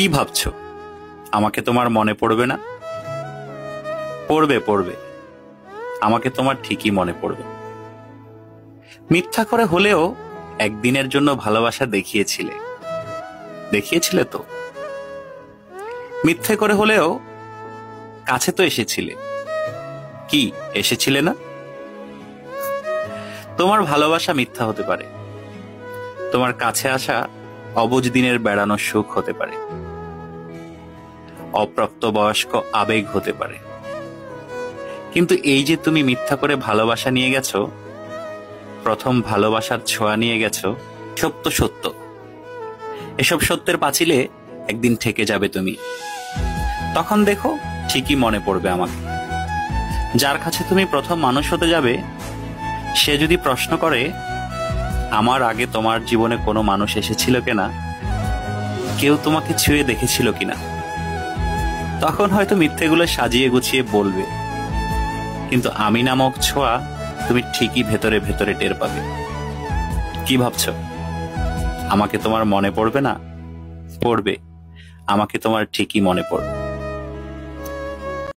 কি ভাবছো আমাকে তোমার মনে পড়বে না? পড়বে পড়বে, আমাকে তোমার ঠিকই মনে পড়বে। মিথ্যা করে হলেও একদিনের জন্য ভালোবাসা দেখিয়েছিলে, দেখিয়েছিলে তো। মিথ্যে করে হলেও কাছে তো এসেছিলে, কি এসেছিলে না? তোমার ভালোবাসা মিথ্যা হতে পারে, তোমার কাছে আসা অবুঝ দিনের বেড়ানোর সুখ হতে পারে, অপ্রাপ্তবয়স্ক আবেগ হতে পারে। কিন্তু এই যে তুমি মিথ্যা করে ভালোবাসা নিয়ে গেছো, প্রথম ভালোবাসার ছোঁয়া নিয়ে গেছো, সত্য সত্য। এসব সত্যের পাঁচিলে একদিন ঠেকে যাবে তুমি। তখন দেখো ঠিকই মনে পড়বে আমাকে। যার কাছে তুমি প্রথম মানুষ হতে যাবে, সে যদি প্রশ্ন করে আমার আগে তোমার জীবনে কোনো মানুষ এসেছিল কিনা, কেউ তোমাকে ছুঁয়ে দেখেছিল কিনা, তখন হয়তো মিথ্যেগুলো সাজিয়ে গুছিয়ে বলবে, কিন্তু আমি নামক ছোঁয়া তুমি ঠিকই ভেতরে ভেতরে টের পাবে। কি ভাবছো আমাকে তোমার মনে পড়বে না? পড়বে, আমাকে তোমার ঠিকই মনে পড়বে।